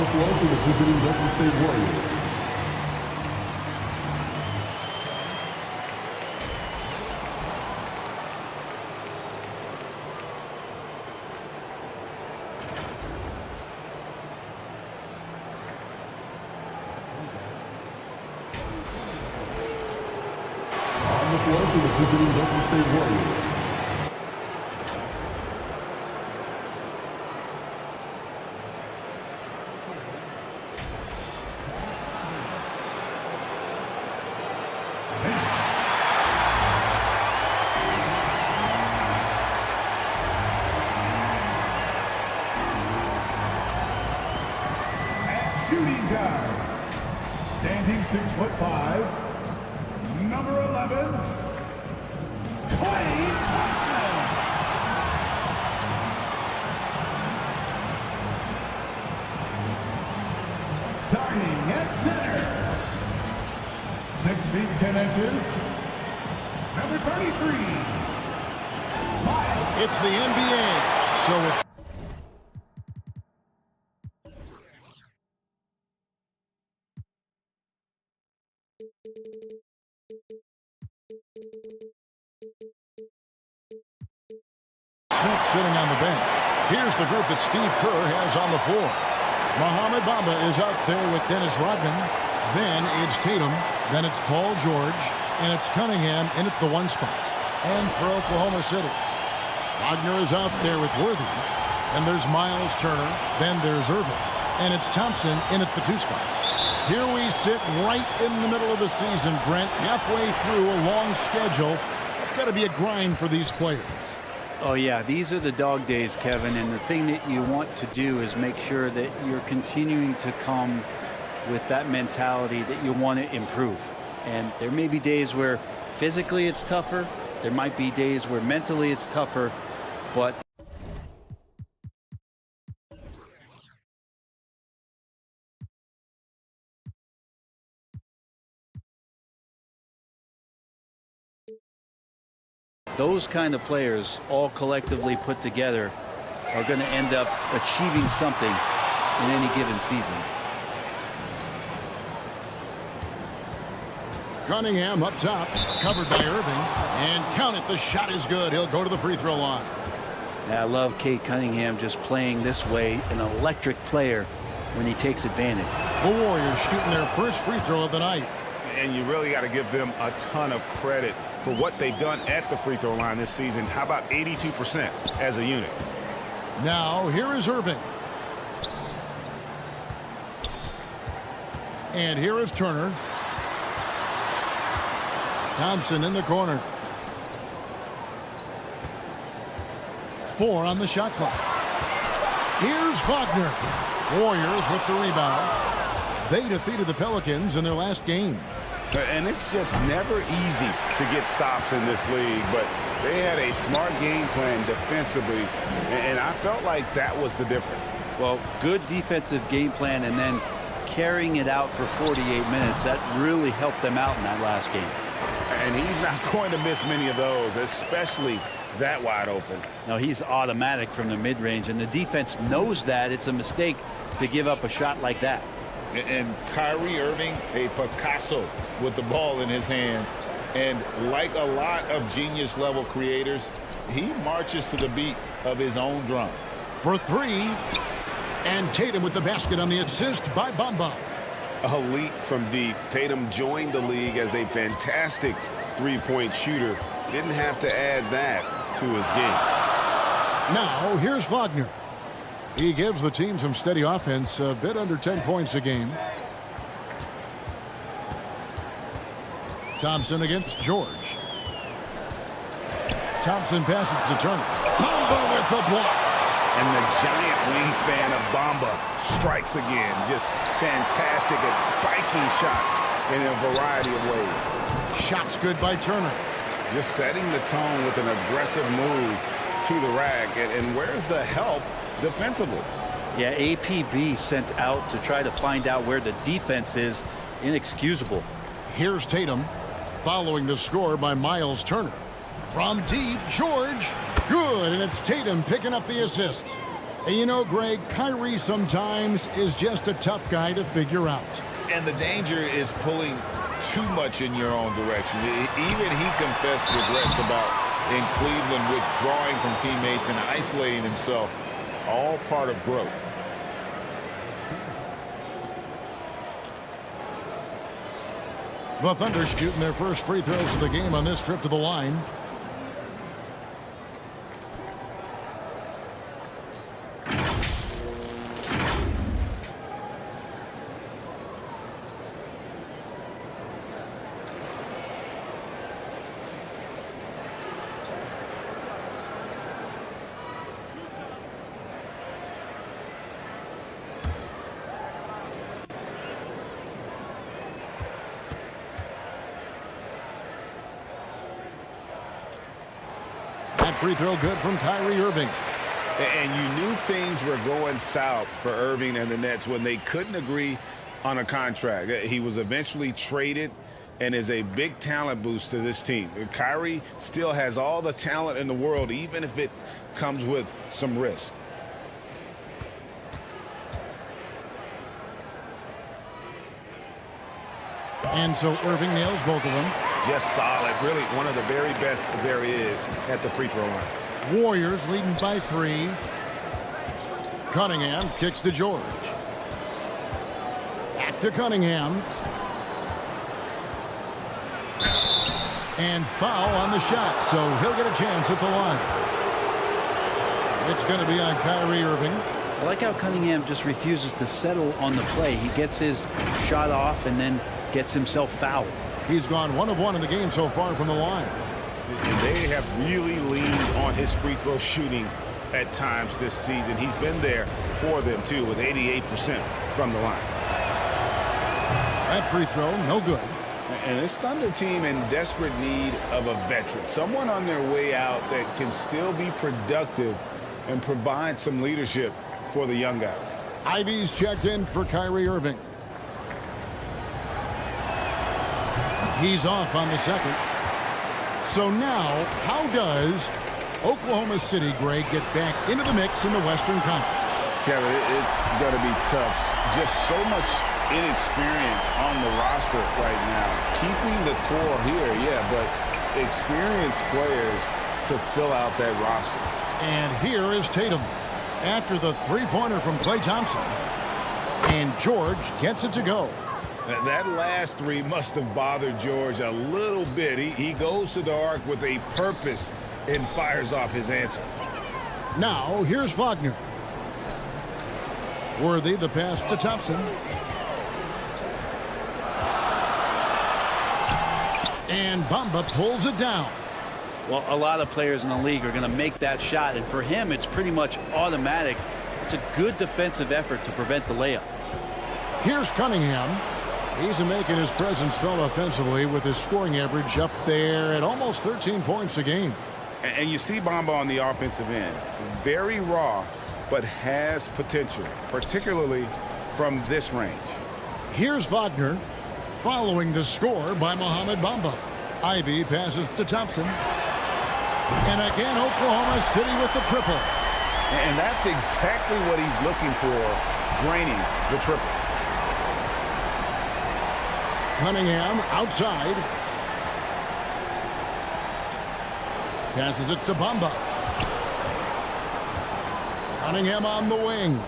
the floor for the visiting Golden State Warriors. On the floor for the visiting Golden State Warriors. Shooting guard, standing 6'5", number 11, Klay Thompson. Starting at center, 6 feet 10 inches, number 33. It's the NBA, so it's Smith sitting on the bench. Here's the group that Steve Kerr has on the floor. Mohamed Bamba is out there with Dennis Rodman. Then it's Tatum. Then it's Paul George. And it's Cunningham in at the 1 spot. And for Oklahoma City, Wagner is out there with Worthy. And there's Miles Turner. Then there's Irving. And it's Thompson in at the 2 spot. Here we sit right in the middle of the season, Brent, halfway through a long schedule. That's got to be a grind for these players. Oh, yeah, these are the dog days, Kevin, and the thing that you want to do is make sure that you're continuing to come with that mentality that you want to improve. And there may be days where physically it's tougher. There might be days where mentally it's tougher, but those kind of players all collectively put together are going to end up achieving something in any given season. Cunningham up top, covered by Irving, and count it, the shot is good. He'll go to the free throw line. Now, I love Kate Cunningham just playing this way, an electric player when he takes advantage. The Warriors shooting their first free throw of the night. And you really got to give them a ton of credit for what they've done at the free throw line this season. How about 82% as a unit? Now, here is Irving. And here is Turner. Thompson in the corner. 4 on the shot clock. Here's Wagner. Warriors with the rebound. They defeated the Pelicans in their last game. And it's just never easy to get stops in this league, but they had a smart game plan defensively, and I felt like that was the difference. Well, good defensive game plan and then carrying it out for 48 minutes, that really helped them out in that last game. And he's not going to miss many of those, especially that wide open. No, he's automatic from the mid-range, and the defense knows that it's a mistake to give up a shot like that. And Kyrie Irving, a Picasso with the ball in his hands. And like a lot of genius-level creators, he marches to the beat of his own drum. For 3. And Tatum with the basket on the assist by Bamba. A leap from deep. Tatum joined the league as a fantastic three-point shooter. Didn't have to add that to his game. Now, here's Wagner. He gives the team some steady offense, a bit under 10 points a game. Thompson against George. Thompson passes to Turner. Bamba with the block. And the giant wingspan of Bamba strikes again. Just fantastic at spiking shots in a variety of ways. Shots good by Turner. Just setting the tone with an aggressive move to the rack. And where's the help defensively? Yeah, APB sent out to try to find out where the defense is. Inexcusable. Here's Tatum following the score by Miles Turner. From deep, George. Good, and it's Tatum picking up the assist. And you know, Greg, Kyrie sometimes is just a tough guy to figure out. And the danger is pulling too much in your own direction. Even he confessed regrets about in Cleveland withdrawing from teammates and isolating himself. All part of growth. The Thunder shooting their first free throws of the game on this trip to the line. Free throw good from Kyrie Irving. And you knew things were going south for Irving and the Nets when they couldn't agree on a contract. He was eventually traded and is a big talent boost to this team. Kyrie still has all the talent in the world, even if it comes with some risk. And so Irving nails both of them. Just solid. Really one of the very best there is at the free throw line. Warriors leading by 3. Cunningham kicks to George. Back to Cunningham. And foul on the shot, so he'll get a chance at the line. It's going to be on Kyrie Irving. I like how Cunningham just refuses to settle on the play. He gets his shot off and then gets himself fouled. He's gone 1 of 1 in the game so far from the line. And they have really leaned on his free throw shooting at times this season. He's been there for them, too, with 88% from the line. That free throw, no good. And this Thunder team in desperate need of a veteran. Someone on their way out that can still be productive and provide some leadership for the young guys. Ivy's checked in for Kyrie Irving. He's off on the second. So now, how does Oklahoma City, Greg, get back into the mix in the Western Conference? Kevin, it's going to be tough. Just so much inexperience on the roster right now. Keeping the core here, yeah, but experienced players to fill out that roster. And here is Tatum after the three-pointer from Klay Thompson. And George gets it to go. That last three must have bothered George a little bit. He goes to the arc with a purpose and fires off his answer. Now, here's Wagner. Worthy the pass to Thompson. And Bamba pulls it down. Well, a lot of players in the league are going to make that shot, and for him, it's pretty much automatic. It's a good defensive effort to prevent the layup. Here's Cunningham. He's making his presence felt offensively with his scoring average up there at almost 13 points a game. And you see Bamba on the offensive end. Very raw, but has potential, particularly from this range. Here's Wagner following the score by Mohamed Bamba. Ivy passes to Thompson. And again, Oklahoma City with the triple. And that's exactly what he's looking for, draining the triple. Cunningham outside. Passes it to Bamba. Cunningham on the wing.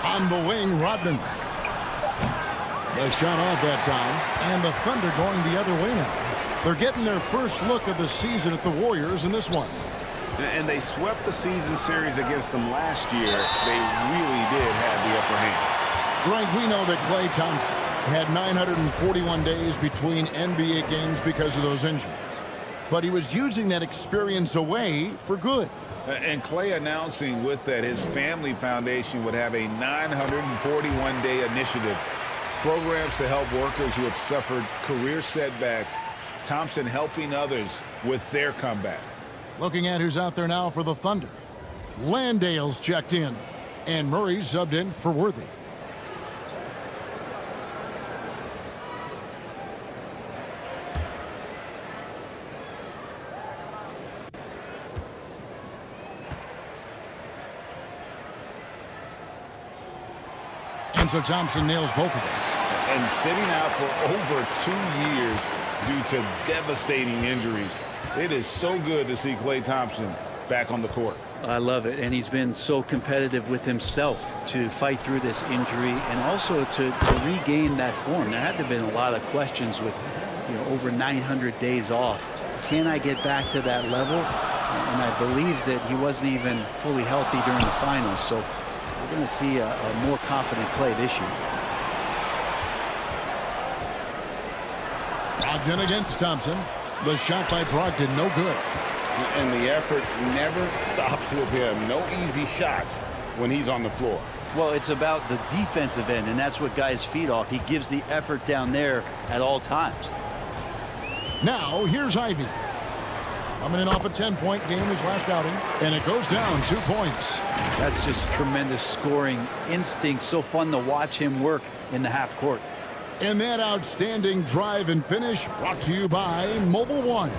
On the wing, Rodman. The shot off that time. And the Thunder going the other way now. They're getting their first look of the season at the Warriors in this one. And they swept the season series against them last year. They really did have the upper hand. Greg, we know that Klay Thompson had 941 days between NBA games because of those injuries. But he was using that experience away for good. And Klay announcing with that his family foundation would have a 941-day initiative. Programs to help workers who have suffered career setbacks. Thompson helping others with their comeback. Looking at who's out there now for the Thunder. Landale's checked in. And Murray's subbed in for Worthy. And so Thompson nails both of them. And sitting out for over 2 years due to devastating injuries. It is so good to see Klay Thompson back on the court. I love it, and he's been so competitive with himself to fight through this injury and also to regain that form. There had to have been a lot of questions with, over 900 days off. Can I get back to that level? And I believe that he wasn't even fully healthy during the finals, so we're going to see a more confident Klay this year. Brogdon against Thompson. The shot by Brogdon, no good. And the effort never stops with him. No easy shots when he's on the floor. Well, it's about the defensive end, and that's what guys feed off. He gives the effort down there at all times. Now, here's Ivy. Coming in off a 10-point game his last outing, and it goes down 2 points. That's just tremendous scoring instinct. So fun to watch him work in the half court. And that outstanding drive and finish brought to you by Mobile One.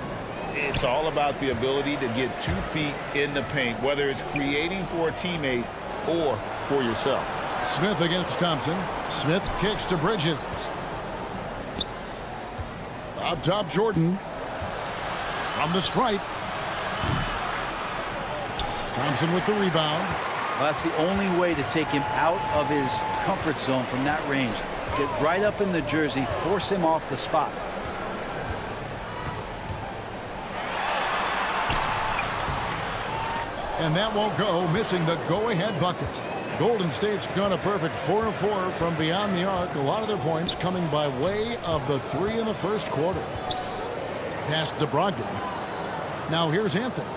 It's all about the ability to get 2 feet in the paint, whether it's creating for a teammate or for yourself. Smith against Thompson. Smith kicks to Bridges. Up top, Jordan. From the stripe. Thompson with the rebound. Well, that's the only way to take him out of his comfort zone from that range. Get right up in the jersey, force him off the spot. And that won't go, missing the go-ahead bucket. Golden State's gone a perfect 4 of 4 from beyond the arc. A lot of their points coming by way of the 3 in the first quarter. Pass to Brogdon. Now here's Anthony.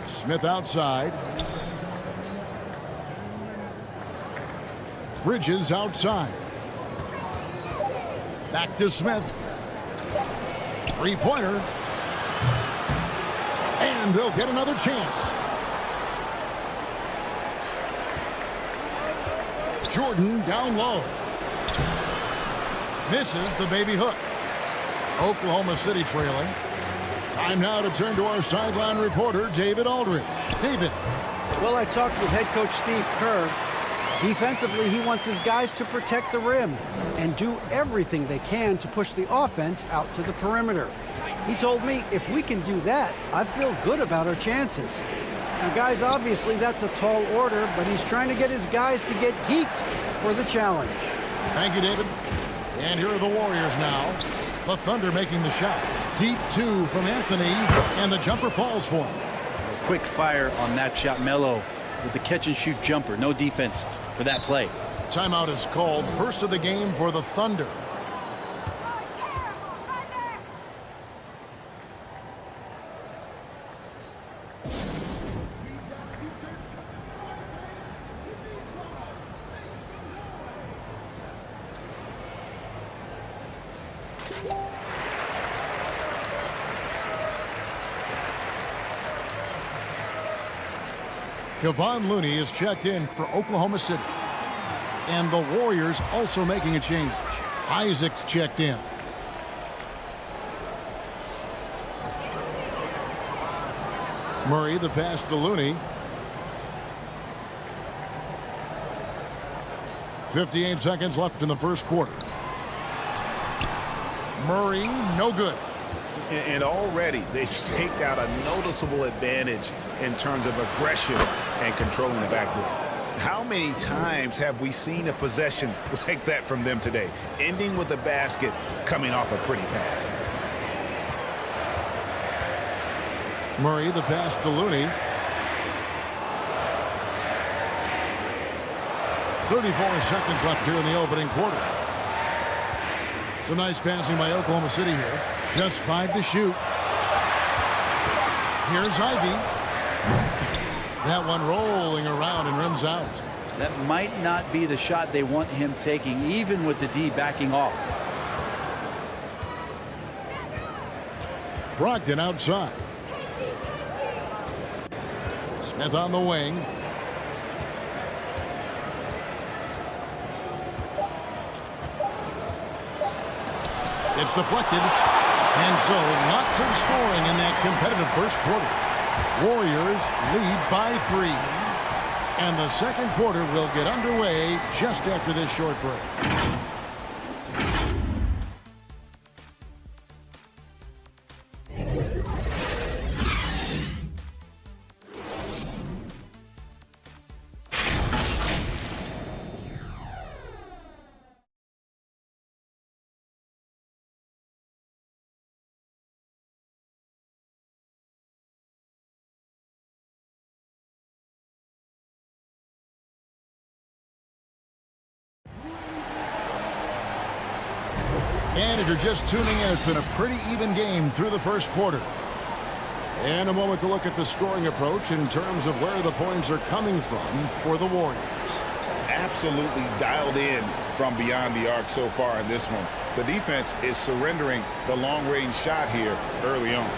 Smith outside. Bridges outside. Back to Smith. Three-pointer. And they'll get another chance. Jordan down low. Misses the baby hook. Oklahoma City trailing. Time now to turn to our sideline reporter, David Aldridge. David. Well, I talked with head coach Steve Kerr. Defensively, he wants his guys to protect the rim and do everything they can to push the offense out to the perimeter. He told me, if we can do that, I feel good about our chances. Now, guys, obviously that's a tall order, but he's trying to get his guys to get geeked for the challenge. Thank you, David. And here are the Warriors now. The Thunder making the shot. Deep 2 from Anthony, and the jumper falls for him. Quick fire on that shot. Melo with the catch-and-shoot jumper. No defense for that play. Timeout is called. First of the game for the Thunder. Kevon Looney is checked in for Oklahoma City. And the Warriors also making a change. Isaac's checked in. Murray, the pass to Looney. 58 seconds left in the first quarter. Murray, no good. And already they've staked out a noticeable advantage in terms of aggression and controlling the backboard. How many times have we seen a possession like that from them today, ending with a basket coming off a pretty pass? Murray, the pass to Looney. 34 seconds left here in the opening quarter. Some nice passing by Oklahoma City here. Just 5 to shoot. Here's Ivy. That one rolling around and rims out. That might not be the shot they want him taking, even with the D backing off. Brogdon outside. Smith on the wing. It's deflected. And so lots of scoring in that competitive first quarter. Warriors lead by 3. And the second quarter will get underway just after this short break. And if you're just tuning in, it's been a pretty even game through the first quarter. And a moment to look at the scoring approach in terms of where the points are coming from for the Warriors. Absolutely dialed in from beyond the arc so far in this one. The defense is surrendering the long-range shot here early on.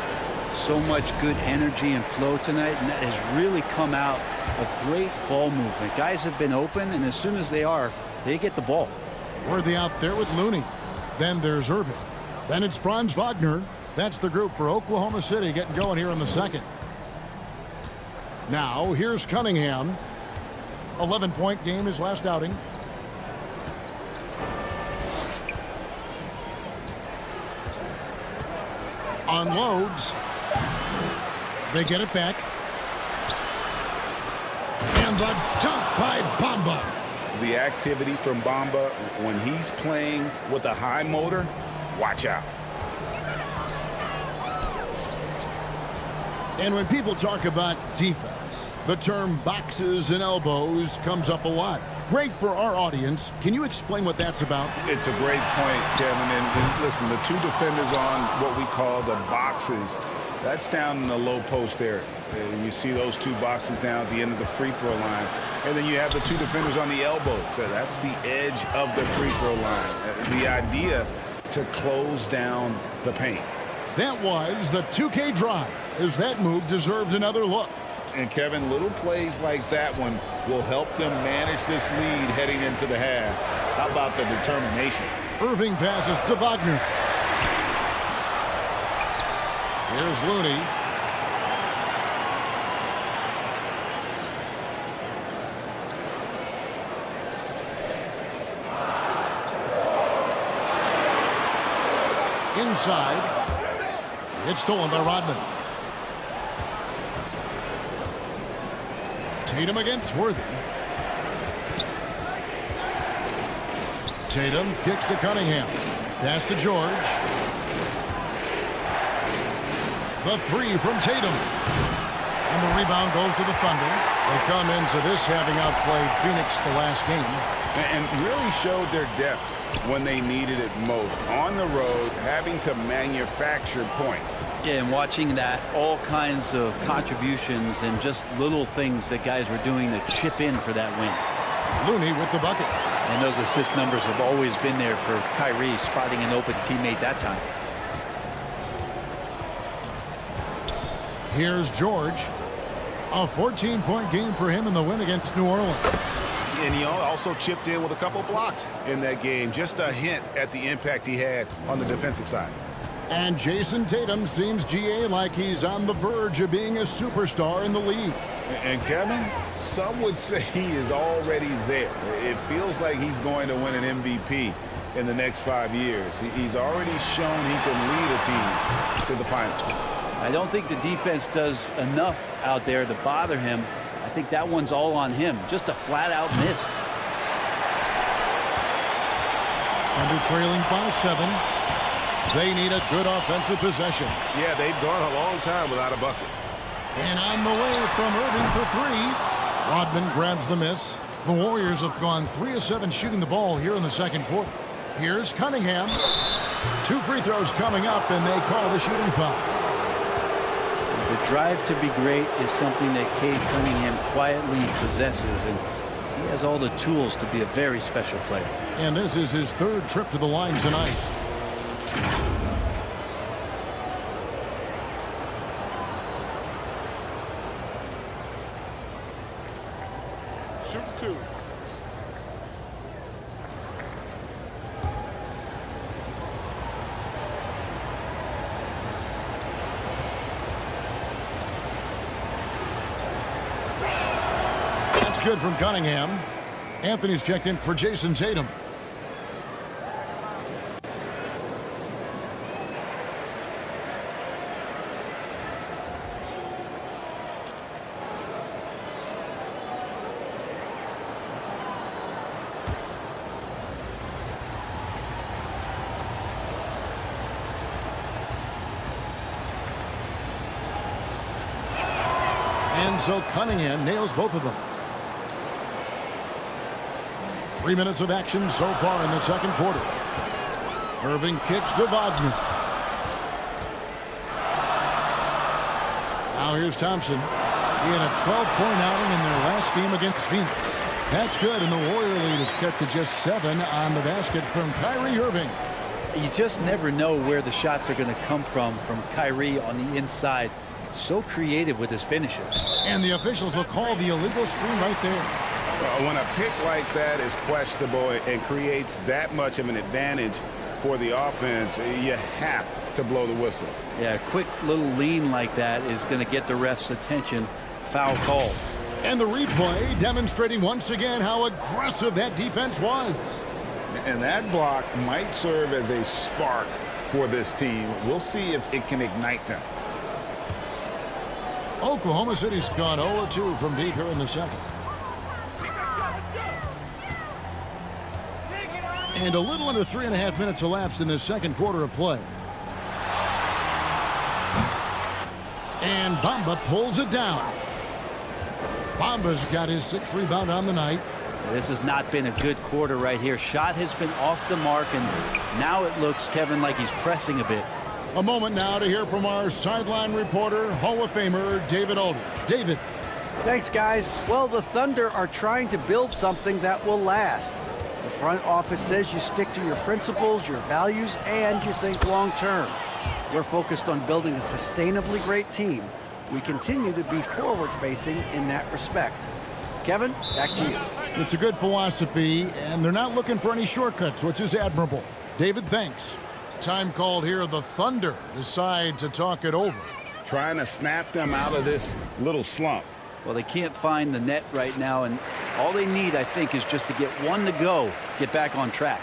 So much good energy and flow tonight, and that has really come out of great ball movement. Guys have been open, and as soon as they are, they get the ball. Worthy out there with Looney. Then there's Irving. Then it's Franz Wagner. That's the group for Oklahoma City getting going here in the second. Now, here's Cunningham. 11-point game his last outing. Unloads. They get it back. And the dunk by Bamba. The activity from Bamba when he's playing with a high motor, watch out. And when people talk about defense, the term boxes and elbows comes up a lot. Great for our audience. Can you explain what that's about? It's a great point, Kevin. And listen, the two defenders on what we call the boxes, that's down in the low post area. You see those two boxes down at the end of the free throw line. And then you have the two defenders on the elbows. So that's the edge of the free throw line. The idea to close down the paint. That was the 2K drive, as that move deserved another look. And Kevin, little plays like that one will help them manage this lead heading into the half. How about the determination? Irving passes to Wagner. Here's Looney. Inside. It's stolen by Rodman. Tatum against Worthy. Tatum kicks to Cunningham. Pass to George. The three from Tatum. And the rebound goes to the Thunder. They come into this having outplayed Phoenix the last game. And really showed their depth when they needed it most. On the road, having to manufacture points. Yeah, and watching that, all kinds of contributions and just little things that guys were doing to chip in for that win. Looney with the bucket. And those assist numbers have always been there for Kyrie, spotting an open teammate that time. Here's George. A 14-point game for him in the win against New Orleans. And he also chipped in with a couple blocks in that game. Just a hint at the impact he had on the defensive side. And Jason Tatum seems, GA, like he's on the verge of being a superstar in the league. And Kevin, some would say he is already there. It feels like he's going to win an MVP in the next 5 years. He's already shown he can lead a team to the finals. I don't think the defense does enough out there to bother him. I think that one's all on him. Just a flat-out miss. Under trailing by 7. They need a good offensive possession. Yeah, they've gone a long time without a bucket. And on the way from Irving for 3. Rodman grabs the miss. The Warriors have gone 3 of 7 shooting the ball here in the second quarter. Here's Cunningham. 2 free throws coming up, and they call the shooting foul. The drive to be great is something that Cade Cunningham quietly possesses, and he has all the tools to be a very special player. And this is his 3rd trip to the line tonight. Shoot 2. It's good from Cunningham. Anthony's checked in for Jason Tatum. And so Cunningham nails both of them. 3 minutes of action so far in the second quarter. Irving kicks to Wagner. Now here's Thompson. He had a 12-point outing in their last game against Phoenix. That's good, and the Warrior lead is cut to just 7 on the basket from Kyrie Irving. You just never know where the shots are going to come from Kyrie on the inside. So creative with his finishes. And the officials will call the illegal screen right there. When a pick like that is questionable and creates that much of an advantage for the offense, you have to blow the whistle. Yeah, a quick little lean like that is going to get the ref's attention. Foul call. And the replay demonstrating once again how aggressive that defense was. And that block might serve as a spark for this team. We'll see if it can ignite them. Oklahoma City's gone 0-2 from deep here in the second. And a little under 3.5 minutes elapsed in the second quarter of play. And Bamba pulls it down. Bamba's got his 6th rebound on the night. This has not been a good quarter right here. Shot has been off the mark, and now it looks, Kevin, like he's pressing a bit. A moment now to hear from our sideline reporter, Hall of Famer David Aldridge. David. Thanks, guys. Well, the Thunder are trying to build something that will last. The front office says you stick to your principles, your values, and you think long term. We're focused on building a sustainably great team. We continue to be forward-facing in that respect. Kevin, back to you. It's a good philosophy, and they're not looking for any shortcuts, which is admirable. David, thanks. Time called here. The Thunder decide to talk it over. Trying to snap them out of this little slump. Well, they can't find the net right now, and all they need, I think, is just to get one to go, get back on track.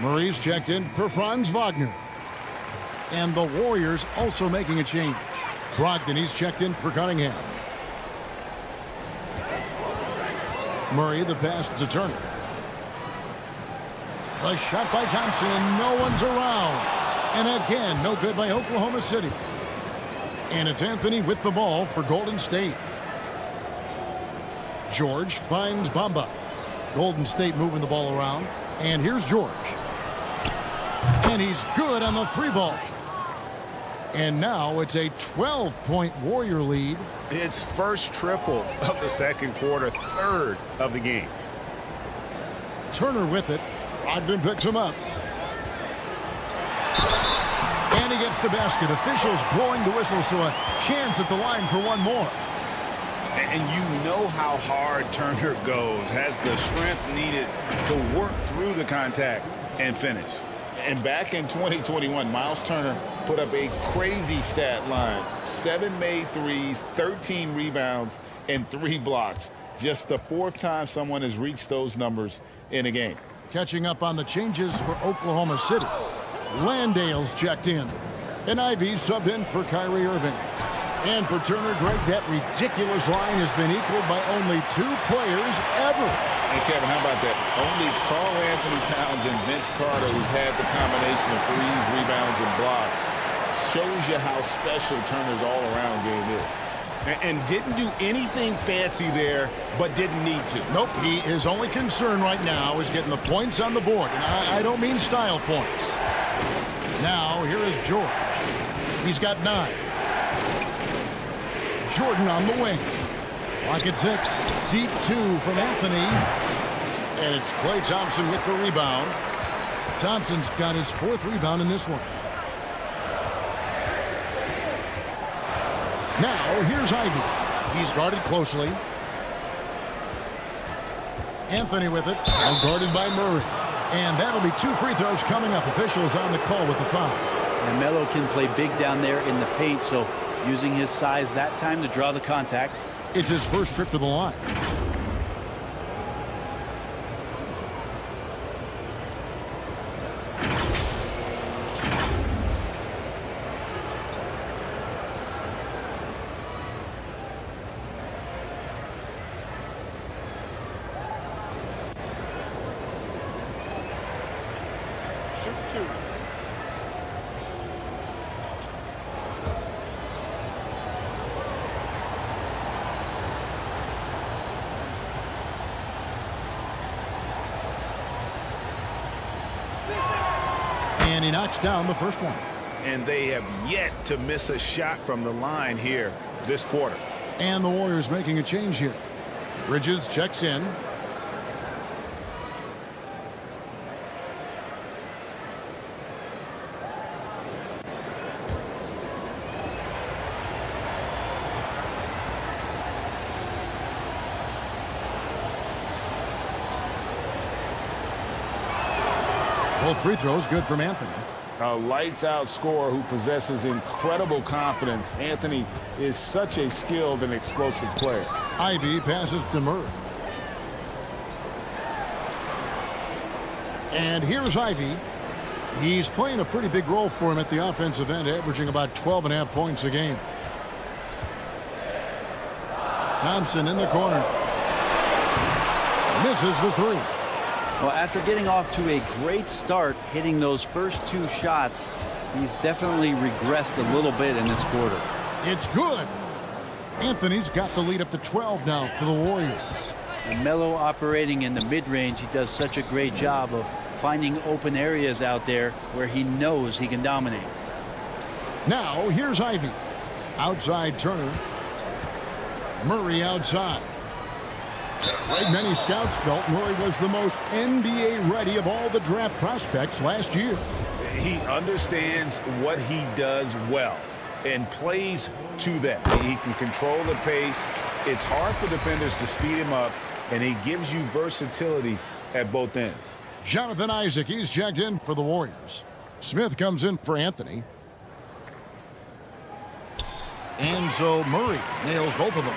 Murray's checked in for Franz Wagner. And the Warriors also making a change. Brogdon, he's checked in for Cunningham. Murray, the pass to Turner. The shot by Thompson, and no one's around. And again, no good by Oklahoma City. And it's Anthony with the ball for Golden State. George finds Bamba. Golden State moving the ball around. And here's George. And he's good on the 3-ball. And now it's a 12-point Warrior lead. It's first triple of the second quarter, third of the game. Turner with it. Brogdon picks him up. And he gets the basket. Officials blowing the whistle, so a chance at the line for one more. And you know how hard Turner goes, has the strength needed to work through the contact and finish. And back in 2021, Miles Turner put up a crazy stat line. 7 made threes, 13 rebounds, and 3 blocks. Just the 4th time someone has reached those numbers in a game. Catching up on the changes for Oklahoma City. Landale's checked in. And Ivy subbed in for Kyrie Irving. And for Turner, Greg, that ridiculous line has been equaled by only 2 players ever. Hey, Kevin, how about that? Only Karl Anthony Towns and Vince Carter, who've had the combination of threes, rebounds, and blocks. Shows you how special Turner's all-around game is. And didn't do anything fancy there, but didn't need to. Nope, his only concern right now is getting the points on the board. And I don't mean style points. Now, here is George. He's got 9. Jordan on the wing. Clock at 6. Deep 2 from Anthony. And it's Klay Thompson with the rebound. Thompson's got his 4th rebound in this one. Now, here's Ivy. He's guarded closely. Anthony with it. Now guarded by Murray. And that'll be 2 free throws coming up. Officials on the call with the foul. And Melo can play big down there in the paint, so using his size that time to draw the contact. It's his first trip to the line. Shoot 2. And he knocks down the first one. And they have yet to miss a shot from the line here this quarter. And the Warriors making a change here. Bridges checks in. Both free throws good from Anthony. A lights-out scorer who possesses incredible confidence. Anthony is such a skilled and explosive player. Ivy passes to Murray. And here's Ivy. He's playing a pretty big role for him at the offensive end, averaging about 12.5 points a game. Thompson in the corner. Misses the 3. Well, after getting off to a great start, hitting those first 2 shots, he's definitely regressed a little bit in this quarter. It's good. Anthony's got the lead up to 12 now for the Warriors. And Melo operating in the mid-range, he does such a great job of finding open areas out there where he knows he can dominate. Now, here's Ivy. Outside Turner. Murray outside. Like many scouts felt, Murray was the most NBA ready of all the draft prospects last year. He understands what he does well and plays to that. He can control the pace. It's hard for defenders to speed him up, and he gives you versatility at both ends. Jonathan Isaac, he's checked in for the Warriors. Smith comes in for Anthony. And so Murray nails both of them.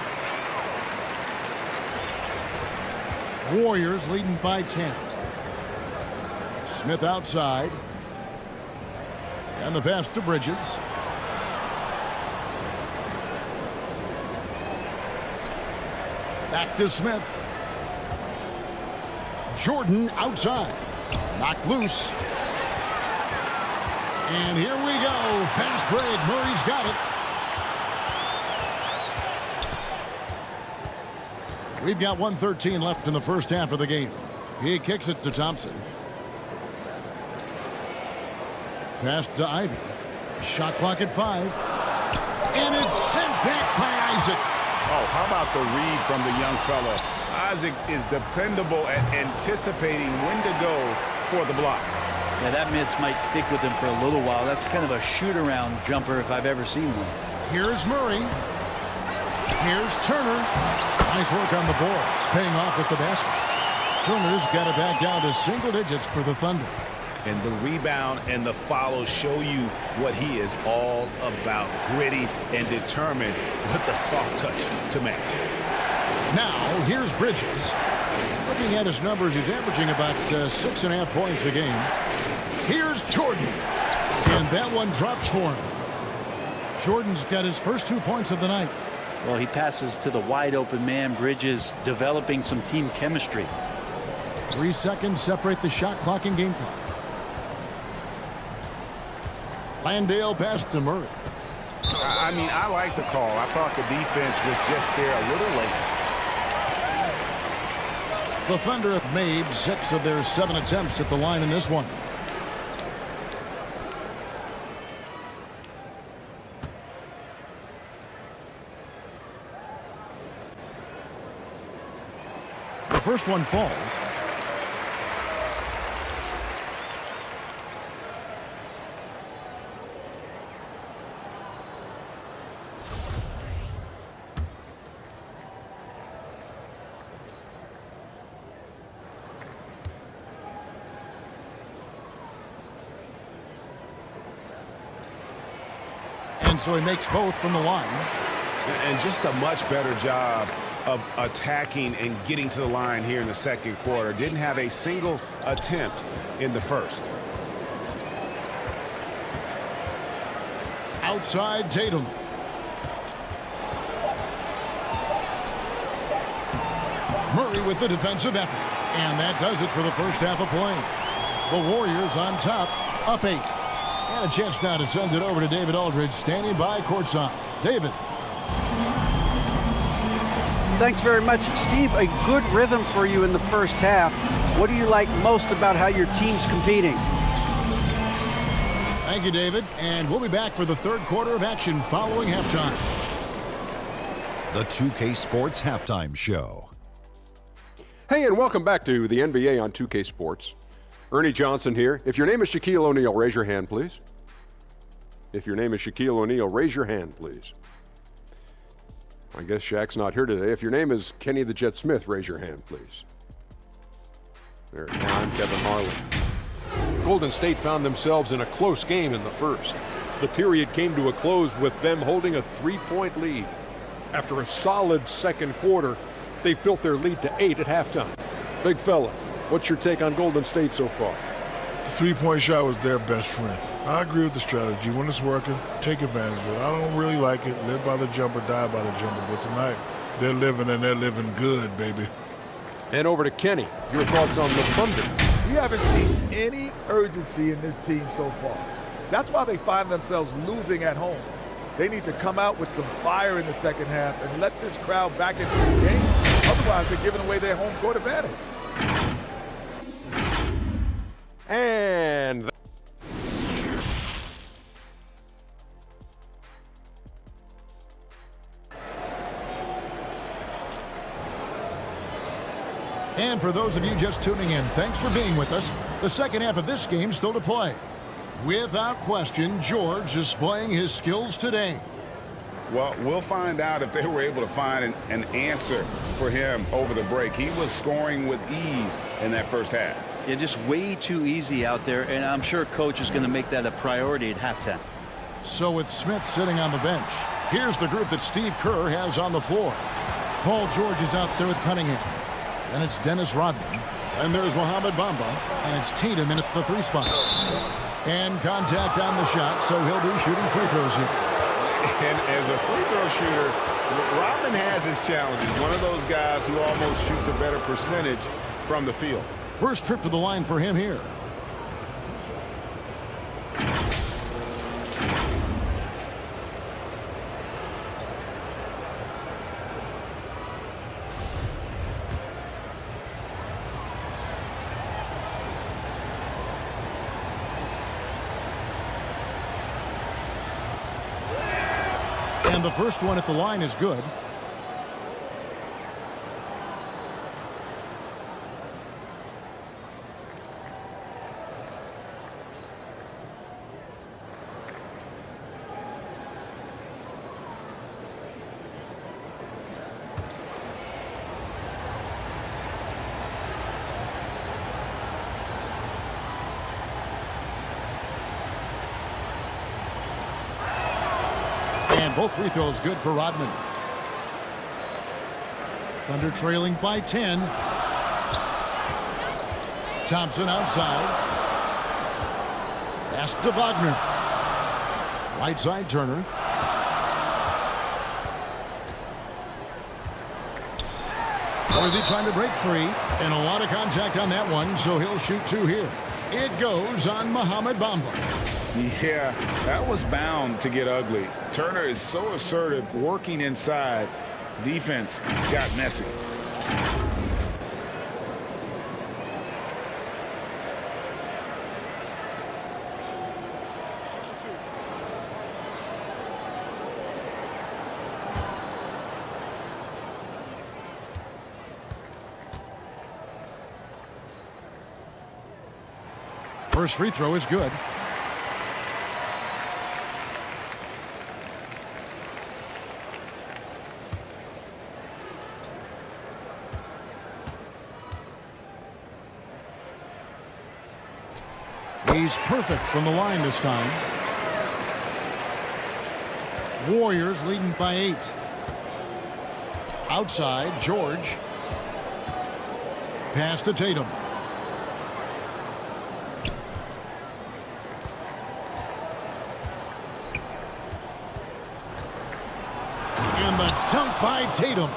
Warriors leading by 10. Smith outside. And the pass to Bridges. Back to Smith. Jordan outside. Knocked loose. And here we go. Fast break. Murray's got it. We've got 1:13 left in the first half of the game. He kicks it to Thompson. Pass to Ivy. Shot clock at 5. And it's sent back by Isaac. Oh, how about the read from the young fella? Isaac is dependable at anticipating when to go for the block. Yeah, that miss might stick with him for a little while. That's kind of a shoot-around jumper if I've ever seen one. Here's Murray. Here's Turner. Nice work on the boards, paying off with the basket. Turner's got it back down to single digits for the Thunder. And the rebound and the follow show you what he is all about. Gritty and determined with a soft touch to match. Now, here's Bridges. Looking at his numbers, he's averaging about 6.5 points a game. Here's Jordan. And that one drops for him. Jordan's got his first 2 points of the night. Well, he passes to the wide-open man. Bridges developing some team chemistry. 3 seconds separate the shot clock and game clock. Landale pass to Murray. I mean, I like the call. I thought the defense was just there a little late. The Thunder have made 6 of their 7 attempts at the line in this one. The first one falls. And so he makes both from the line. And just a much better job of attacking and getting to the line here in the second quarter. Didn't have a single attempt in the first. Outside Tatum. Murray with the defensive effort. And that does it for the first half of play. The Warriors on top, up 8. And a chance now to send it over to David Aldridge, standing by courtside. David. Thanks very much, Steve. A good rhythm for you in the first half. What do you like most about how your team's competing? Thank you, David. And we'll be back for the third quarter of action following halftime. The 2K Sports Halftime Show. Hey, and welcome back to the NBA on 2K Sports. Ernie Johnson here. If your name is Shaquille O'Neal, raise your hand, please. If your name is Shaquille O'Neal, raise your hand, please. I guess Shaq's not here today. If your name is Kenny the Jet Smith, raise your hand, please. There, now I'm Kevin Harlan. Golden State found themselves in a close game in the first. The period came to a close with them holding a 3-point lead. After a solid second quarter, they've built their lead to 8 at halftime. Big fella, what's your take on Golden State so far? The three-point shot was their best friend. I agree with the strategy. When it's working, take advantage of it. I don't really like it. Live by the jumper, die by the jumper. But tonight, they're living, and they're living good, baby. And over to Kenny. Your thoughts on the Thunder? We haven't seen any urgency in this team so far. That's why they find themselves losing at home. They need to come out with some fire in the second half and let this crowd back into the game. Otherwise, they're giving away their home court advantage. And And for those of you just tuning in, thanks for being with us. The second half of this game still to play. Without question, George displaying his skills today. Well, we'll find out if they were able to find an answer for him over the break. He was scoring with ease in that first half. Yeah, just way too easy out there, and I'm sure coach is going to make that a priority at halftime. So with Smith sitting on the bench, here's the group that Steve Kerr has on the floor. Paul George is out there with Cunningham. Then it's Dennis Rodman. And there's Mohamed Bamba. And it's Tatum in at the 3 spot. And contact on the shot, so he'll be shooting free throws here. And as a free throw shooter, Rodman has his challenges. One of those guys who almost shoots a better percentage from the field. First trip to the line for him here. And the first one at the line is good. And both free throws good for Rodman. Thunder trailing by 10. Thompson outside. Pass to Wagner. Right side Turner. Worthy trying to break free. And a lot of contact on that one, so he'll shoot 2 here. It goes on Mohamed Bamba. Yeah, that was bound to get ugly. Turner is so assertive, working inside. Defense got messy. First free throw is good. He's perfect from the line this time. Warriors leading by 8. Outside, George. Pass to Tatum. And the dunk by Tatum.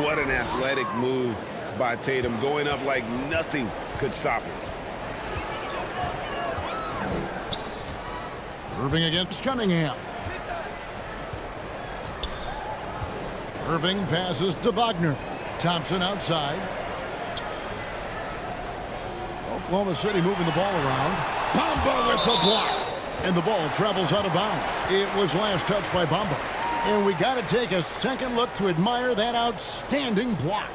What an athletic move by Tatum, going up like nothing could stop him. Irving against Cunningham. Irving passes to Wagner. Thompson outside. Oklahoma City moving the ball around. Bamba with the block. And the ball travels out of bounds. It was last touched by Bamba. And we got to take a second look to admire that outstanding block.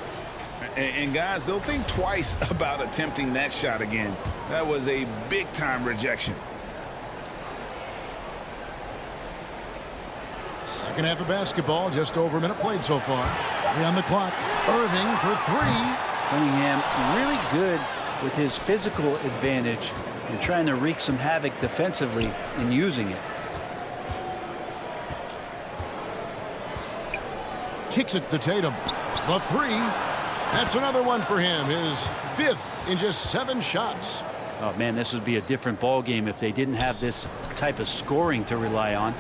And guys, they'll think twice about attempting that shot again. That was a big-time rejection. Second half of basketball, just over a minute played so far. 3 on the clock. Irving for 3. Cunningham really good with his physical advantage and trying to wreak some havoc defensively and using it. Kicks it to Tatum. The 3. That's another one for him. His 5th in just 7 shots. Oh man, this would be a different ball game if they didn't have this type of scoring to rely on.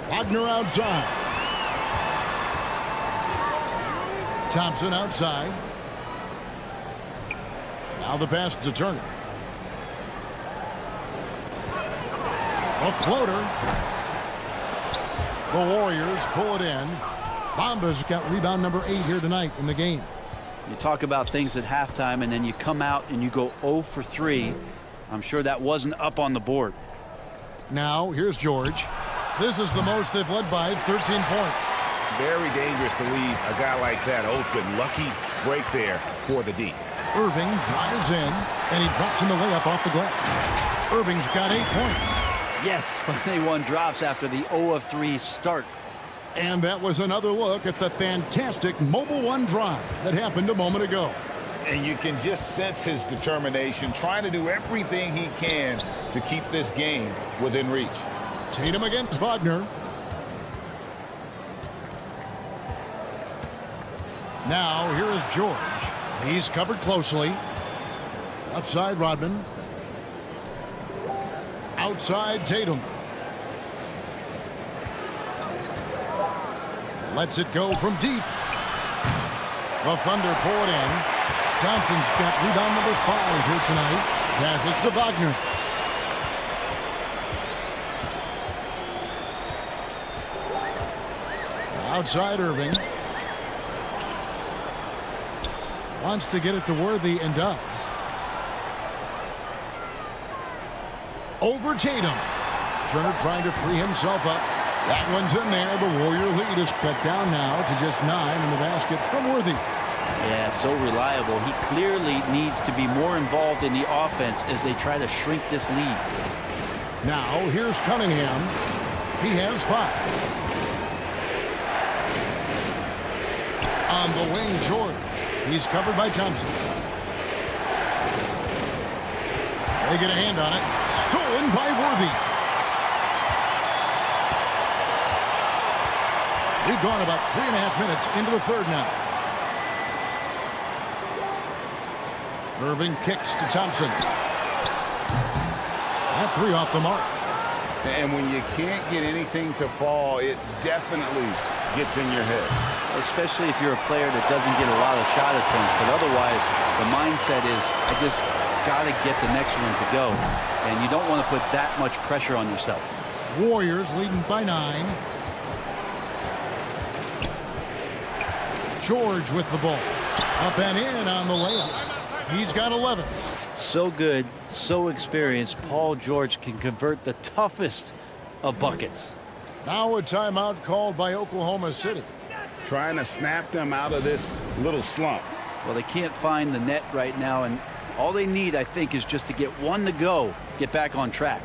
Wagner outside. Thompson outside. Now the pass to Turner. A floater. The Warriors pull it in. Bamba's got rebound number 8 here tonight in the game. You talk about things at halftime and then you come out and you go 0 for 3. I'm sure that wasn't up on the board. Now here's George. This is the most they've led by 13 points. Very dangerous to leave a guy like that open. Lucky break there for the D. Irving drives in, and he drops in the layup off the glass. Irving's got 8 points. Yes, but they won drops after the 0 of 3 start. And that was another look at the fantastic Mobile One drive that happened a moment ago. And you can just sense his determination, trying to do everything he can to keep this game within reach. Tatum against Wagner. Now here is George. He's covered closely. Left side Rodman. Outside Tatum. Lets it go from deep. The Thunder pull it in. Thompson's got rebound number 5 here tonight. Passes to Wagner. Outside Irving. Wants to get it to Worthy and does. Over Tatum. Turner trying to free himself up. That one's in there. The Warrior lead is cut down now to just 9 in the basket from Worthy. Yeah, so reliable. He clearly needs to be more involved in the offense as they try to shrink this lead. Now here's Cunningham. He has 5. On the wing, George. He's covered by Thompson. They get a hand on it. Stolen by Worthy. We've gone about 3.5 minutes into the third now. Irving kicks to Thompson. That 3 off the mark. And when you can't get anything to fall, it definitely gets in your head. Especially if you're a player that doesn't get a lot of shot attempts, but otherwise the mindset is I just got to get the next one to go, and you don't want to put that much pressure on yourself. Warriors leading by 9. George with the ball. Up and in on the layup. He's got 11. So good, so experienced. Paul George can convert the toughest of buckets. Now a timeout called by Oklahoma City. Trying to snap them out of this little slump. Well, they can't find the net right now, and all they need, I think, is just to get one to go, get back on track.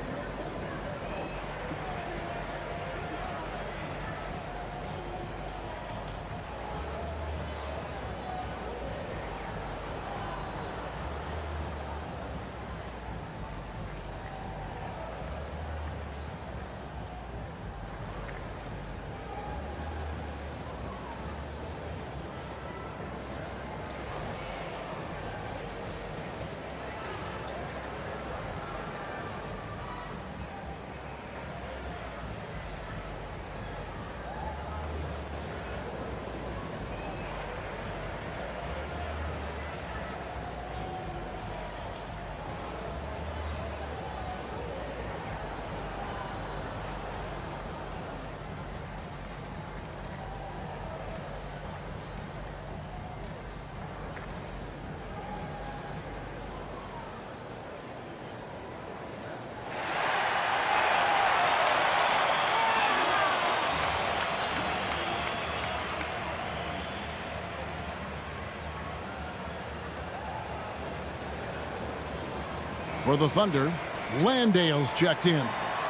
For the Thunder, Landale's checked in.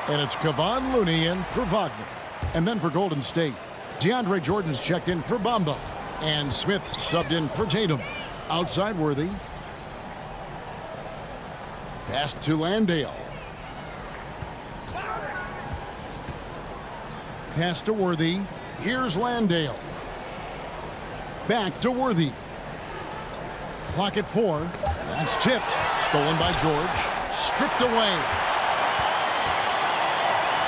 And it's Kevon Looney in for Wagner. And then for Golden State, DeAndre Jordan's checked in for Bamba. And Smith subbed in for Tatum. Outside Worthy. Pass to Landale. Pass to Worthy. Here's Landale. Back to Worthy. Clock at 4. That's tipped. Stolen by George. Stripped away.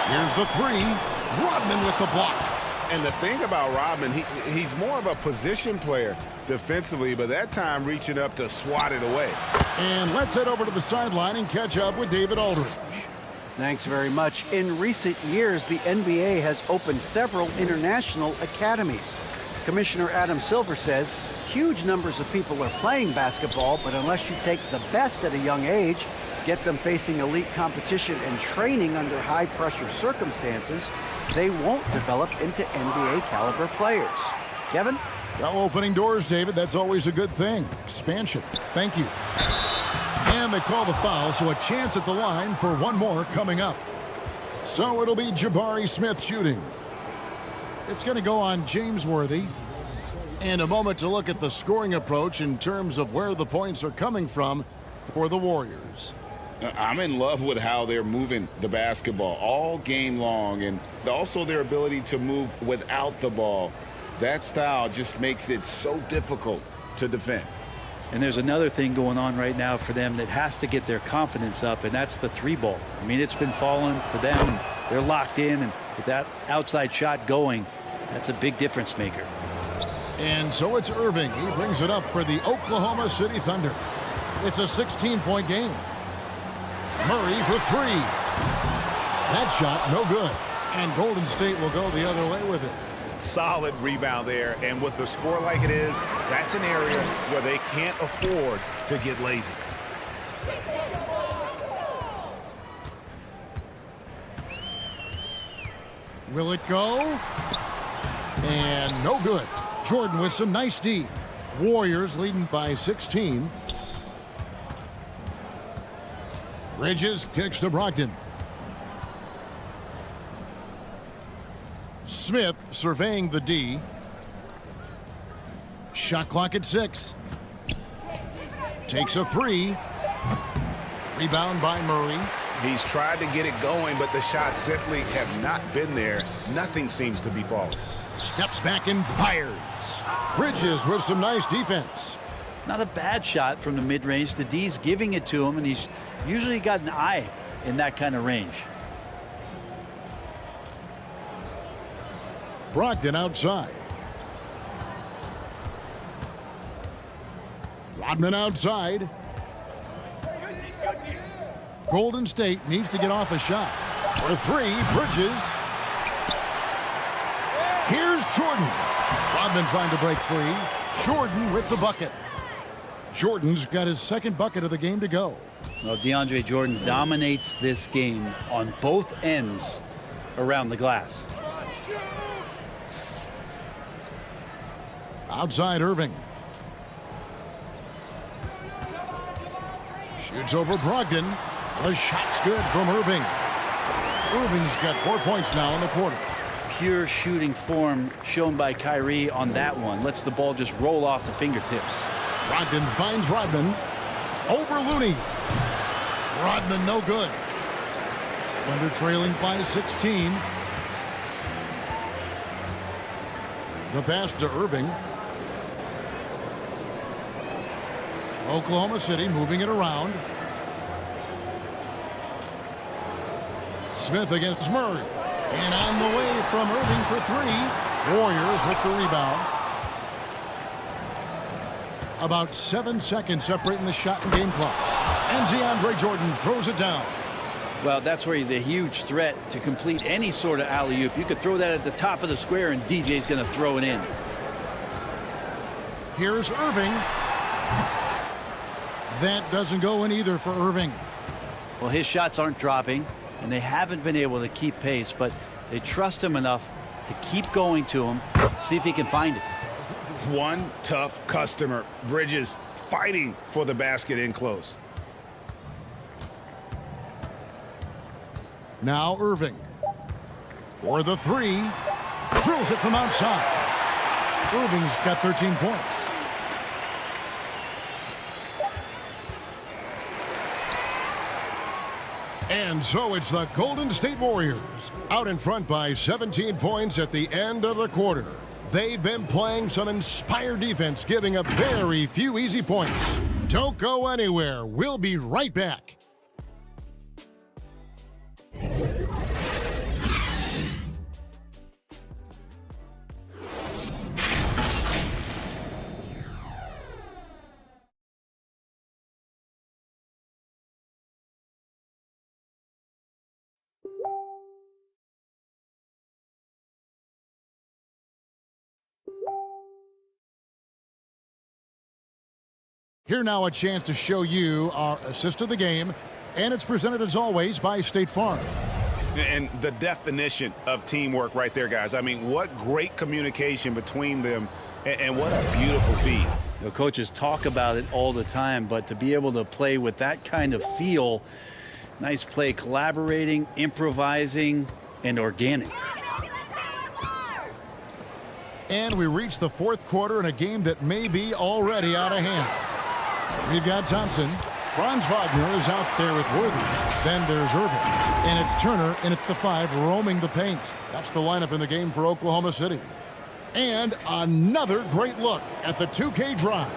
Here's the 3. Rodman with the block. And the thing about Rodman, he's more of a position player defensively, but that time reaching up to swat it away. And let's head over to the sideline and catch up with David Aldridge. Thanks very much. In recent years, the NBA has opened several international academies. Commissioner Adam Silver says huge numbers of people are playing basketball, but unless you take the best at a young age, get them facing elite competition and training under high-pressure circumstances, they won't develop into NBA-caliber players. Kevin? Well, opening doors, David, that's always a good thing. Expansion. Thank you. And they call the foul, so a chance at the line for one more coming up. So it'll be Jabari Smith shooting. It's going to go on James Worthy. And a moment to look at the scoring approach in terms of where the points are coming from for the Warriors. I'm in love with how they're moving the basketball all game long, and also their ability to move without the ball. That style just makes it so difficult to defend. And there's another thing going on right now for them that has to get their confidence up, and that's the 3-ball. I mean, it's been falling for them. They're locked in, and with that outside shot going, that's a big difference maker. And so it's Irving. He brings it up for the Oklahoma City Thunder. It's a 16-point game. Murray for 3. That shot, no good. And Golden State will go the other way with it. Solid rebound there, and with the score like it is, that's an area where they can't afford to get lazy. Will it go? And no good. Jordan with some nice D. Warriors leading by 16. Bridges kicks to Brogdon. Smith surveying the D. Shot clock at 6. Takes a 3. Rebound by Murray. He's tried to get it going, but the shots simply have not been there. Nothing seems to be falling. Steps back and fires. Bridges with some nice defense. Not a bad shot from the mid-range. The D's giving it to him, and he's usually got an eye in that kind of range. Brogdon outside. Rodman outside. Golden State needs to get off a shot. For three, Bridges. Here's Jordan. Rodman trying to break free. Jordan with the bucket. Jordan's got his second bucket of the game to go. Well, DeAndre Jordan dominates this game on both ends around the glass. Outside Irving. Shoots over Brogdon. The shot's good from Irving. Irving's got 4 points now in the quarter. Pure shooting form shown by Kyrie on that one. Lets the ball just roll off the fingertips. Brogdon finds Rodman. Over Looney. Rodman no good. Thunder trailing by 16. The pass to Irving. Oklahoma City moving it around. Smith against Murray. And on the way from Irving for three. Warriors with the rebound. About 7 seconds separating the shot and game clocks. And DeAndre Jordan throws it down. Well, that's where he's a huge threat to complete any sort of alley-oop. You could throw that at the top of the square and DJ's going to throw it in. Here's Irving. That doesn't go in either for Irving. Well, his shots aren't dropping, and they haven't been able to keep pace, but they trust him enough to keep going to him, see if he can find it. One tough customer. Bridges fighting for the basket in close. Now Irving. For the three. Drills it from outside. Irving's got 13 points. And so it's the Golden State Warriors out in front by 17 points at the end of the quarter. They've been playing some inspired defense, giving up very few easy points. Don't go anywhere. We'll be right back. Here now a chance to show you our assist of the game, and it's presented as always by State Farm. And the definition of teamwork right there, guys. I mean, what great communication between them, and what a beautiful feed. You know, coaches talk about it all the time, but to be able to play with that kind of feel, nice play, collaborating, improvising, and organic. And we reach the fourth quarter in a game that may be already out of hand. We've got Thompson. Franz Wagner is out there with Worthy. Then there's Irving. And it's Turner in at the 5 roaming the paint. That's the lineup in the game for Oklahoma City. And another great look at the 2K drive.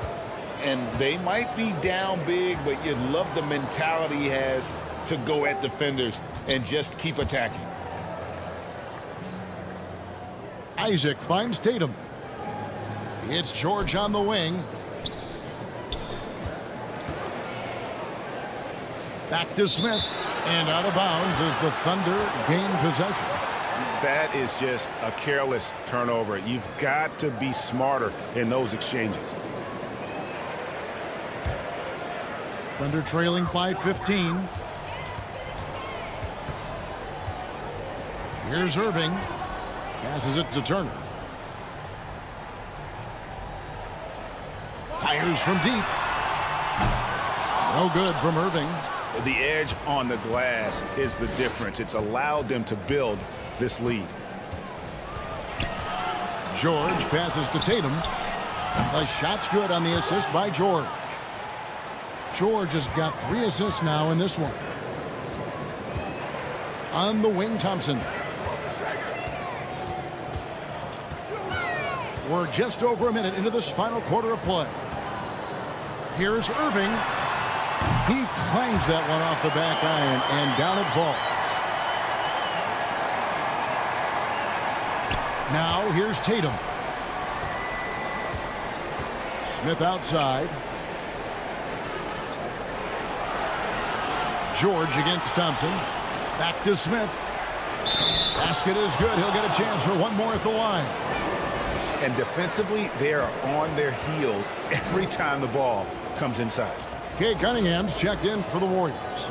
And they might be down big, but you love the mentality he has to go at defenders and just keep attacking. Isaac finds Tatum. It's George on the wing. Back to Smith, and out of bounds as the Thunder gain possession. That is just a careless turnover. You've got to be smarter in those exchanges. Thunder trailing by 15. Here's Irving. Passes it to Turner. Fires from deep. No good from Irving. The edge on the glass is the difference. It's allowed them to build this lead. George passes to Tatum. The shot's good on the assist by George. George has got 3 assists now in this one. On the wing, Thompson. We're just over a minute into this final quarter of play. Here's Irving. He clangs that one off the back iron, and down it falls. Now here's Tatum. Smith outside. George against Thompson. Back to Smith. Basket is good. He'll get a chance for one more at the line. And defensively, they are on their heels every time the ball comes inside. Kay Cunningham's checked in for the Warriors.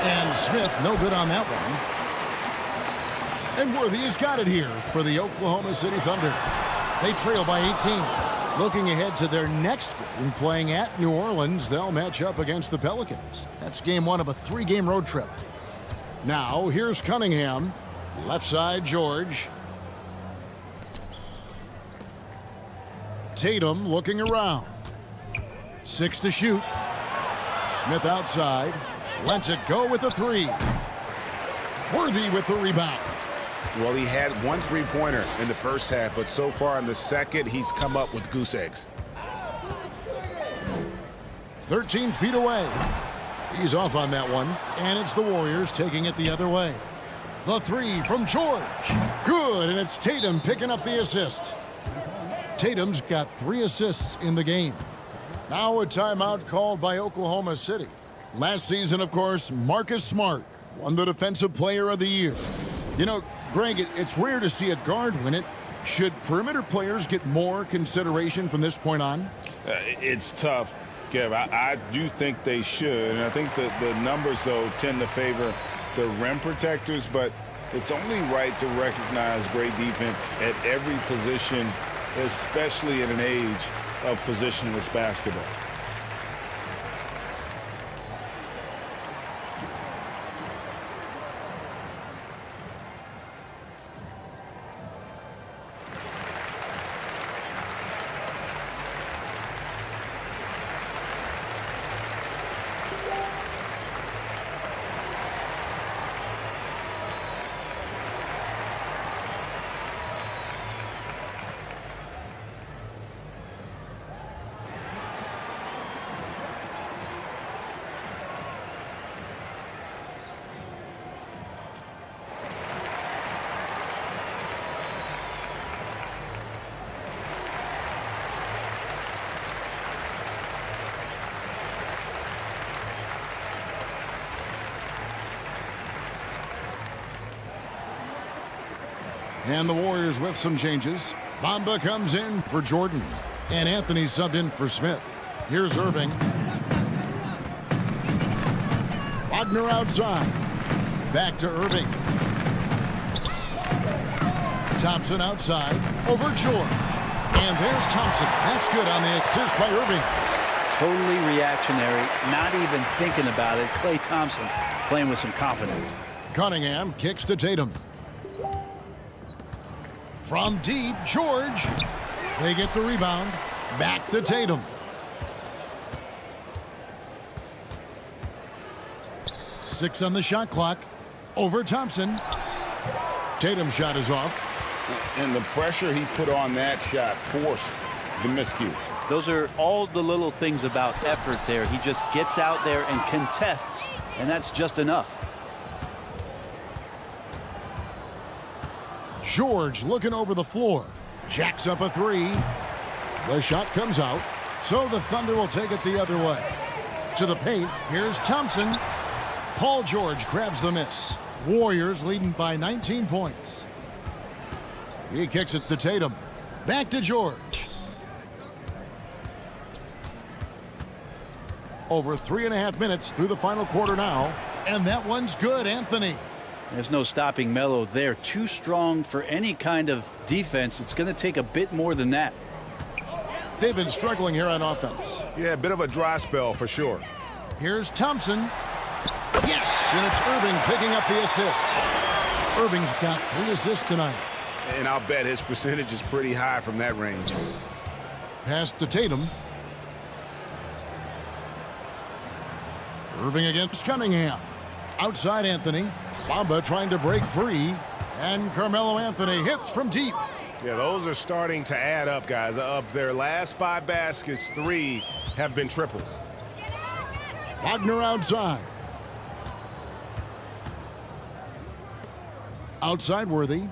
And Smith, no good on that one. And Worthy has got it here for the Oklahoma City Thunder. They trail by 18. Looking ahead to their next game, playing at New Orleans, they'll match up against the Pelicans. That's game one of a 3-game road trip. Now, here's Cunningham. Left side, George. Tatum looking around. 6 to shoot. Smith outside. Lets it go with a 3. Worthy with the rebound. Well, he had 1 3-pointer in the first half, but so far in the second, he's come up with goose eggs. 13 feet away. He's off on that one, and it's the Warriors taking it the other way. The 3 from George. Good, and it's Tatum picking up the assist. Tatum's got 3 assists in the game. Now a timeout called by Oklahoma City. Last season, of course, Marcus Smart won the Defensive Player of the Year. You know, Greg, it's rare to see a guard win it. Should perimeter players get more consideration from this point on? It's tough, Kev. I do think they should. And I think that the numbers, though, tend to favor the rim protectors. But it's only right to recognize great defense at every position, especially in an age of positionless basketball. And the Warriors with some changes. Bamba comes in for Jordan. And Anthony subbed in for Smith. Here's Irving. Wagner outside. Back to Irving. Thompson outside. Over George. And there's Thompson. That's good on the assist by Irving. Totally reactionary, not even thinking about it. Klay Thompson playing with some confidence. Cunningham kicks to Tatum. From deep, George. They get the rebound. Back to Tatum. Six on the shot clock. Over Thompson. Tatum's shot is off. And the pressure he put on that shot forced the miscue. Those are all the little things about effort there. He just gets out there and contests, and that's just enough. George looking over the floor. Jacks up a 3. The shot comes out, so the Thunder will take it the other way. To the paint, here's Thompson. Paul George grabs the miss. Warriors leading by 19 points. He kicks it to Tatum. Back to George. Over 3.5 minutes through the final quarter now. And that one's good, Anthony. There's no stopping Melo there. Too strong for any kind of defense. It's going to take a bit more than that. They've been struggling here on offense. Yeah, a bit of a dry spell for sure. Here's Thompson. Yes, and it's Irving picking up the assist. Irving's got 3 assists tonight. And I'll bet his percentage is pretty high from that range. Pass to Tatum. Irving against Cunningham. Outside Anthony. Bamba trying to break free. And Carmelo Anthony hits from deep. Yeah, those are starting to add up, guys. Of their last 5 baskets, 3 have been triples. Wagner outside. Outside Worthy.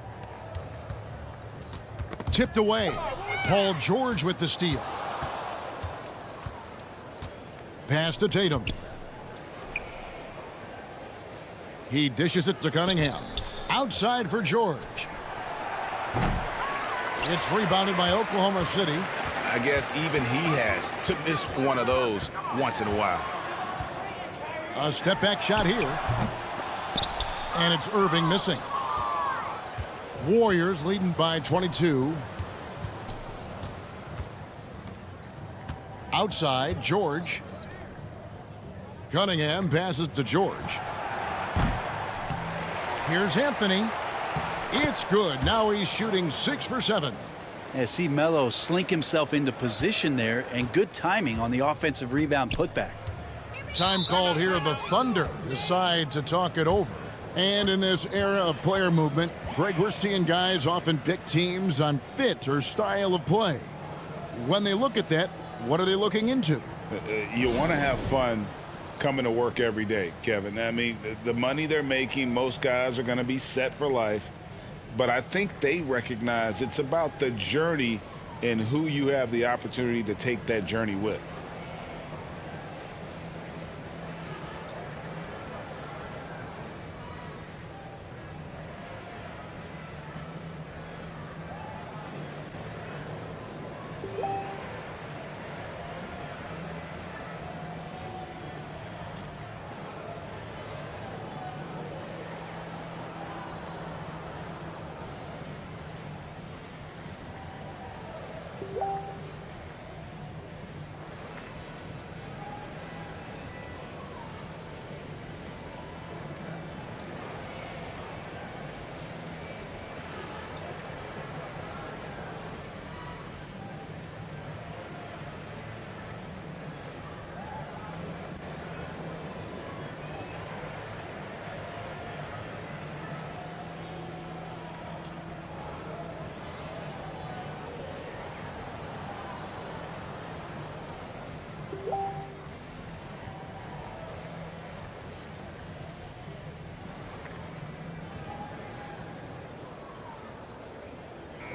Tipped away. Paul George with the steal. Pass to Tatum. He dishes it to Cunningham. Outside for George. It's rebounded by Oklahoma City. I guess even he has to miss one of those once in a while. A step back shot here. And it's Irving missing. Warriors leading by 22. Outside, George. Cunningham passes to George. Here's Anthony. It's good. Now he's shooting 6 for 7. Yeah, see Melo slink himself into position there, and good timing on the offensive rebound putback. Time called here. The Thunder decide to talk it over. And in this era of player movement, Greg, we're seeing guys often pick teams on fit or style of play. When they look at that, what are they looking into? You want to have fun coming to work every day, Kevin. I mean, the money they're making, most guys are going to be set for life. But I think they recognize it's about the journey and who you have the opportunity to take that journey with.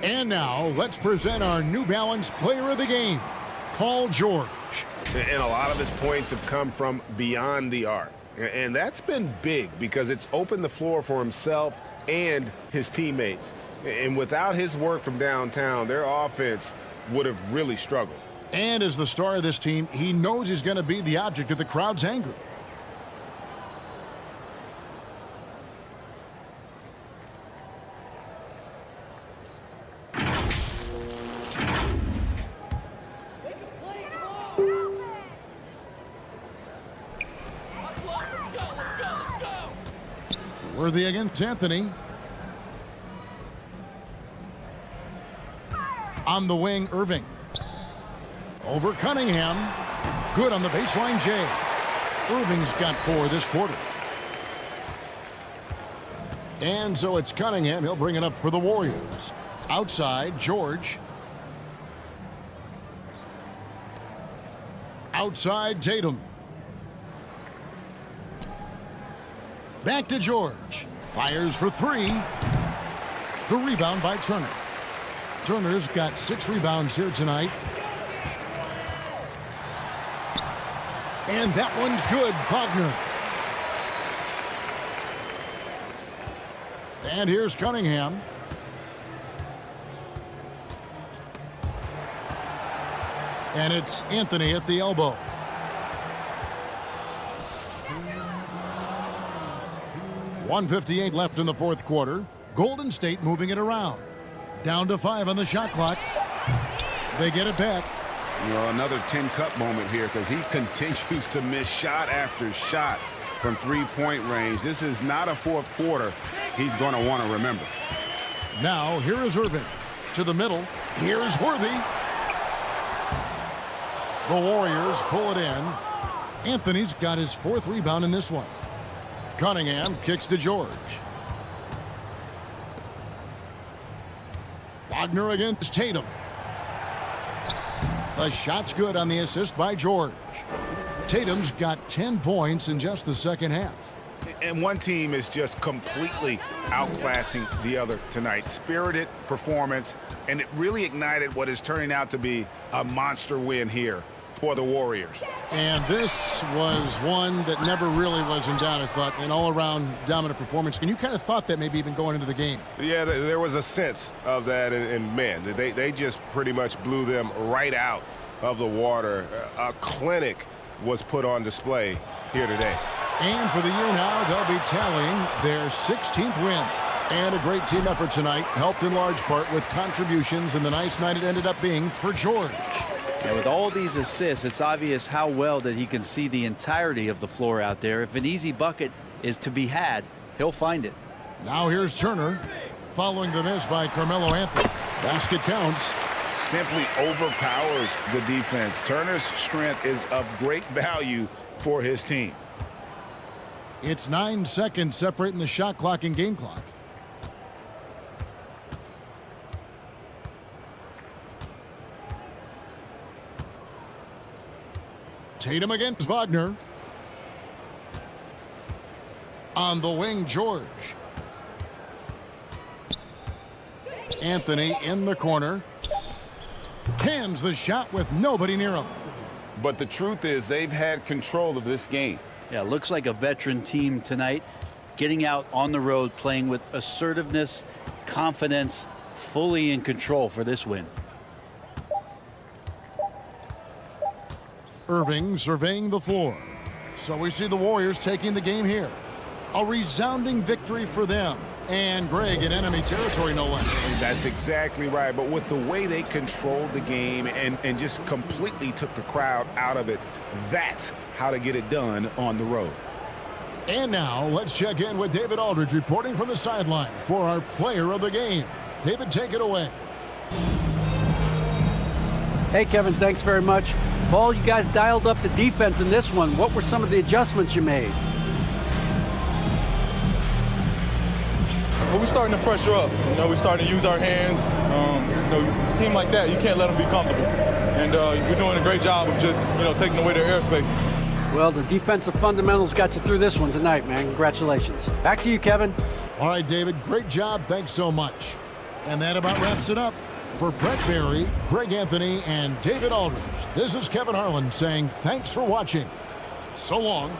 And now, let's present our New Balance player of the game, Paul George. And a lot of his points have come from beyond the arc. And that's been big because it's opened the floor for himself and his teammates. And without his work from downtown, their offense would have really struggled. And as the star of this team, he knows he's going to be the object of the crowd's anger. Worthy against Anthony. On the wing, Irving. Over Cunningham. Good on the baseline, Jay. Irving's got 4 this quarter. And so it's Cunningham. He'll bring it up for the Warriors. Outside, George. Outside, Tatum. Back to George. Fires for 3. The rebound by Turner. Turner's got 6 rebounds here tonight. And that one's good, Wagner. And here's Cunningham. And it's Anthony at the elbow. .158 left in the fourth quarter. Golden State moving it around. Down to 5 on the shot clock. They get it back. You know, another 10-cup moment here because he continues to miss shot after shot from three-point range. This is not a fourth quarter he's going to want to remember. Now, here is Irving. To the middle. Here's Worthy. The Warriors pull it in. Anthony's got his 4th rebound in this one. Cunningham kicks to George. Wagner against Tatum. The shot's good on the assist by George. Tatum's got 10 points in just the second half. And one team is just completely outclassing the other tonight. Spirited performance, and it really ignited what is turning out to be a monster win here for the Warriors. And this was one that never really was in doubt, I thought, an all-around dominant performance. And you kind of thought that maybe even going into the game. Yeah, there was a sense of that, and man, they just pretty much blew them right out of the water. A clinic was put on display here today. And for the year now, they'll be tallying their 16th win. And a great team effort tonight, helped in large part with contributions, and the nice night it ended up being for George. And with all these assists, it's obvious how well that he can see the entirety of the floor out there. If an easy bucket is to be had, he'll find it. Now here's Turner, following the miss by Carmelo Anthony. Basket counts. Simply overpowers the defense. Turner's strength is of great value for his team. It's 9 seconds separating the shot clock and game clock. Tatum against Wagner. On the wing, George. Anthony in the corner. Cans the shot with nobody near him. But the truth is they've had control of this game. Yeah, looks like a veteran team tonight, getting out on the road, playing with assertiveness, confidence, fully in control for this win. Irving surveying the floor. So we see the Warriors taking the game here. A resounding victory for them. And Greg in enemy territory, no less. That's exactly right. But with the way they controlled the game and just completely took the crowd out of it, that's how to get it done on the road. And now let's check in with David Aldridge reporting from the sideline for our player of the game. David, take it away. Hey, Kevin, thanks very much. Paul, you guys dialed up the defense in this one. What were some of the adjustments you made? Well, we're starting to pressure up. We're starting to use our hands. A team like that, you can't let them be comfortable. And we're doing a great job of just, taking away their airspace. Well, the defensive fundamentals got you through this one tonight, man. Congratulations. Back to you, Kevin. All right, David, great job. Thanks so much. And that about wraps it up. For Brett Barry, Greg Anthony, and David Aldridge, this is Kevin Harlan saying thanks for watching. So long.